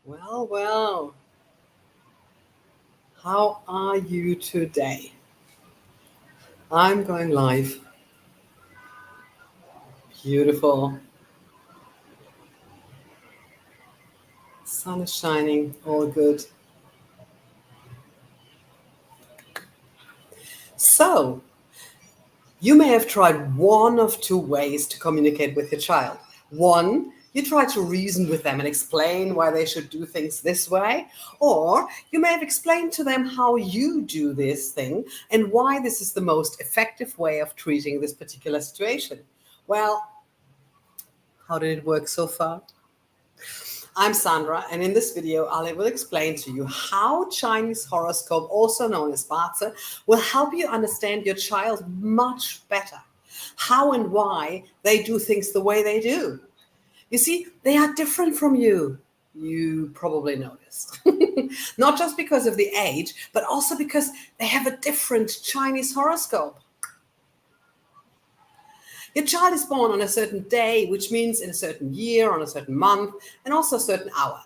Well, how are you today? I'm going live. Beautiful. Sun is shining. All good. So, you may have tried one of two ways to communicate with your child. One, you try to reason with them and explain why they should do things this way, or you may have explained to them how you do this thing and why this is the most effective way of treating this particular situation. Well, how did it work so far? I'm Sandra, and in this video, I will explain to you how Chinese horoscope, also known as Bazi, will help you understand your child much better. How and why they do things the way they do. You see, they are different from you. You probably noticed. Not just because of the age, but also because they have a different Chinese horoscope. Your child is born on a certain day, which means in a certain year, on a certain month, and also a certain hour.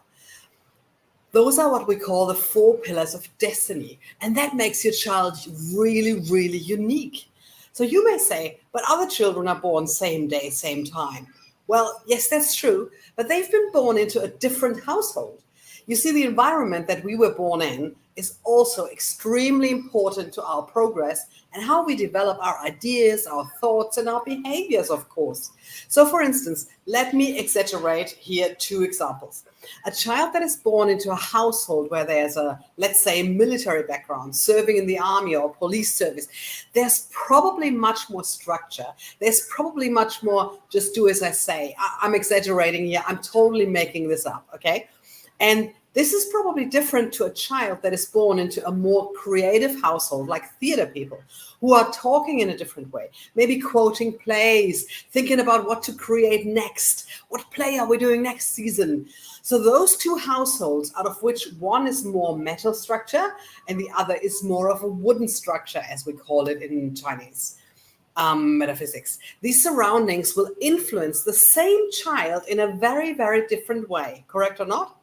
Those are what we call the four pillars of destiny. And that makes your child really, really unique. So you may say, but other children are born same day, same time. Well, yes, that's true, but they've been born into a different household. You see, the environment that we were born in is also extremely important to our progress and how we develop our ideas, our thoughts, and our behaviors, of course. So, for instance, let me exaggerate here two examples. A child that is born into a household where there's a, let's say, military background, serving in the army or police service, there's probably much more structure. There's probably much more just do as I say. I'm exaggerating here. I'm totally making this up, okay? And this is probably different to a child that is born into a more creative household, like theater people, who are talking in a different way, maybe quoting plays, thinking about what to create next. What play are we doing next season? So those two households, out of which one is more metal structure and the other is more of a wooden structure, as we call it in Chinese metaphysics. These surroundings will influence the same child in a very, very different way, correct or not?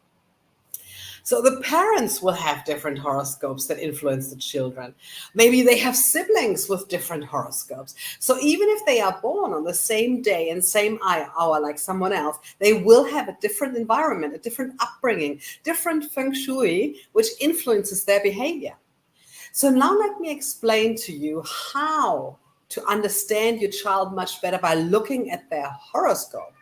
So the parents will have different horoscopes that influence the children. Maybe they have siblings with different horoscopes. So even if they are born on the same day and same hour like someone else, they will have a different environment, a different upbringing, different feng shui, which influences their behavior. So now let me explain to you how to understand your child much better by looking at their horoscope.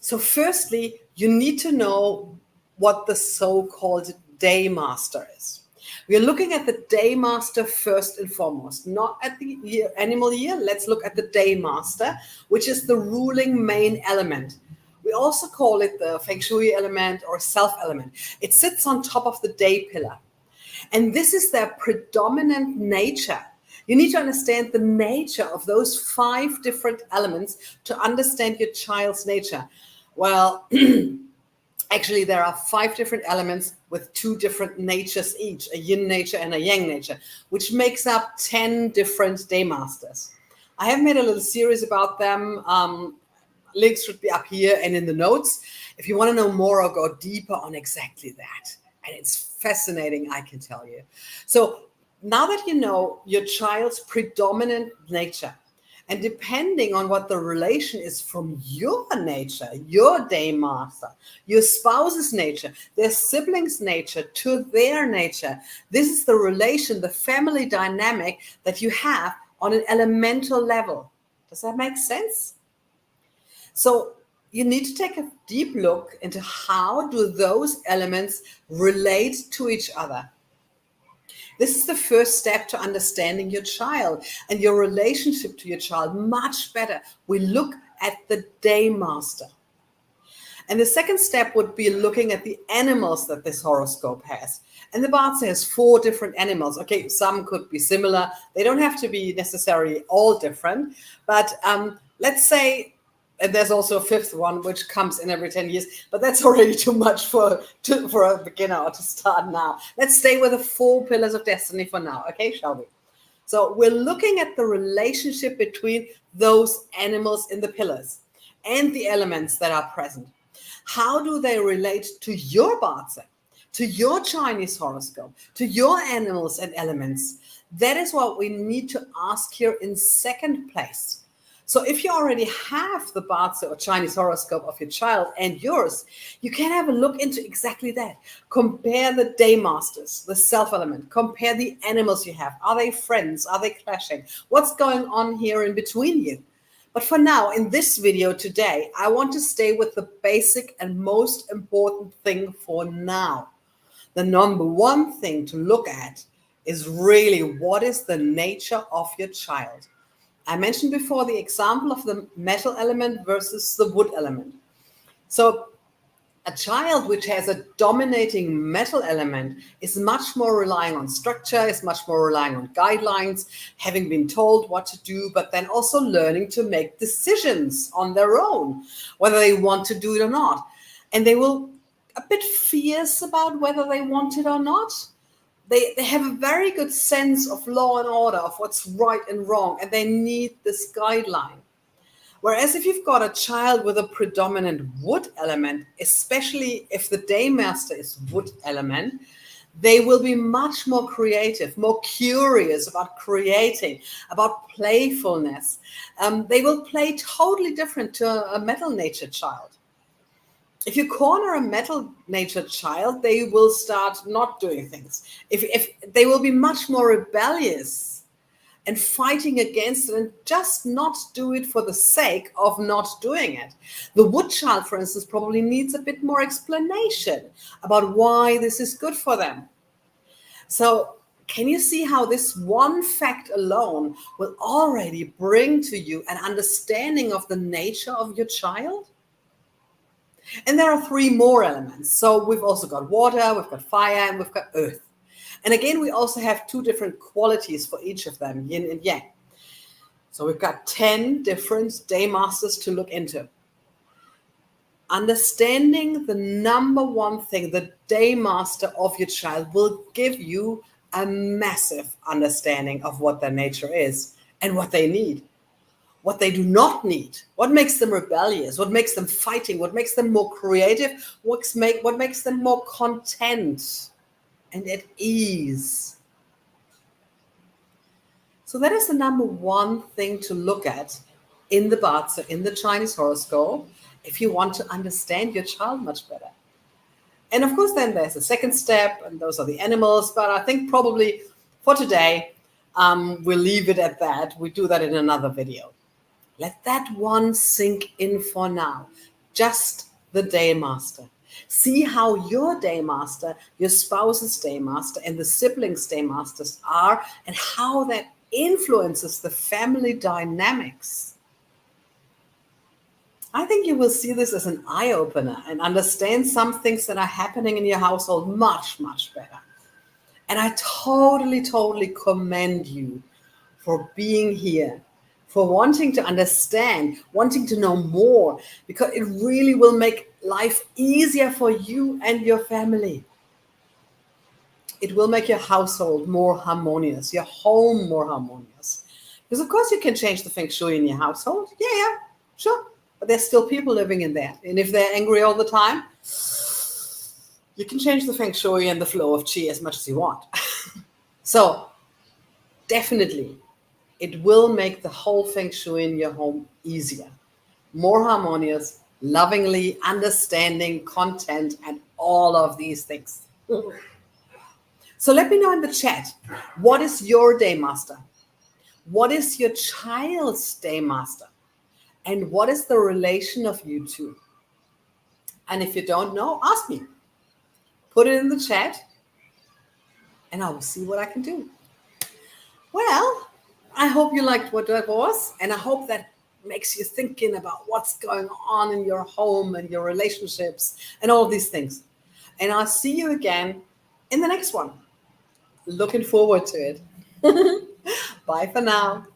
So firstly, you need to know what the so-called day master is. We are looking at the day master first and foremost, not at the animal year. Let's look at the day master, which is the ruling main element. We also call it the feng shui element or self element. It sits on top of the day pillar. And this is their predominant nature. You need to understand the nature of those 5 different elements to understand your child's nature. Well, actually, there are 5 different elements with 2 different natures each, a yin nature and a yang nature, which makes up 10 different day masters. I have made a little series about them. Links should be up here and in the notes if you want to know more or go deeper on exactly that. And it's fascinating, I can tell you. So now that you know your child's predominant nature, and depending on what the relation is from your nature, your day master, your spouse's nature, their siblings' nature to their nature, this is the relation, the family dynamic that you have on an elemental level. Does that make sense? So you need to take a deep look into how do those elements relate to each other. This is the first step to understanding your child and your relationship to your child much better. We look at the day master. And the second step would be looking at the animals that this horoscope has. And the Bazi has 4 different animals. Okay, some could be similar. They don't have to be necessarily all different. But let's say, and there's also a 5th one, which comes in every 10 years. But that's already too much for a beginner to start now. Let's stay with the 4 pillars of destiny for now. Okay, shall we? So we're looking at the relationship between those animals in the pillars and the elements that are present. How do they relate to your Bazi, to your Chinese horoscope, to your animals and elements? That is what we need to ask here in second place. So if you already have the Bazi or Chinese horoscope of your child and yours, you can have a look into exactly that. Compare the day masters, the self element, compare the animals you have. Are they friends? Are they clashing? What's going on here in between you? But for now, in this video today, I want to stay with the basic and most important thing for now. The number one thing to look at is really what is the nature of your child. I mentioned before the example of the metal element versus the wood element. So a child which has a dominating metal element is much more relying on structure, is much more relying on guidelines, having been told what to do, but then also learning to make decisions on their own, whether they want to do it or not. And they will a bit fierce about whether they want it or not. They have a very good sense of law and order, of what's right and wrong, and they need this guideline. Whereas if you've got a child with a predominant wood element, especially if the day master is wood element, they will be much more creative, more curious about creating, about playfulness. They will play totally different to a metal natured child. If you corner a metal natured child, they will start not doing things. If they will be much more rebellious and fighting against it and just not do it for the sake of not doing it. The wood child, for instance, probably needs a bit more explanation about why this is good for them. So can you see how this one fact alone will already bring to you an understanding of the nature of your child? And there are three more elements. So we've also got water, we've got fire, and we've got earth. And again, we also have two different qualities for each of them, yin and yang. So we've got 10 different day masters to look into. Understanding the number one thing, the day master of your child, will give you a massive understanding of what their nature is and what they need, what they do not need, what makes them rebellious, what makes them fighting, what makes them more creative, what makes them more content and at ease. So that is the number one thing to look at in the Bazi, in the Chinese horoscope, if you want to understand your child much better. And of course, then there's a second step, and those are the animals. But I think probably for today, we'll leave it at that. We do that in another video. Let that one sink in for now. Just the day master. See how your day master, your spouse's day master, and the siblings' day masters are, and how that influences the family dynamics. I think you will see this as an eye-opener and understand some things that are happening in your household much, much better. And I totally commend you for being here, for wanting to understand, wanting to know more, because it really will make life easier for you and your family. It will make your household more harmonious, your home more harmonious. Because of course you can change the feng shui in your household. Yeah, sure. But there's still people living in there. And if they're angry all the time, you can change the feng shui and the flow of qi as much as you want. So definitely, it will make the whole feng shui in your home easier, more harmonious, lovingly, understanding, content, and all of these things. So let me know in the chat, what is your day master? What is your child's day master? And what is the relation of you two? And if you don't know, ask me. Put it in the chat, and I will see what I can do. Well, I hope you liked what that was, and I hope that makes you thinking about what's going on in your home and your relationships and all these things. And I'll see you again in the next one. Looking forward to it. Bye for now.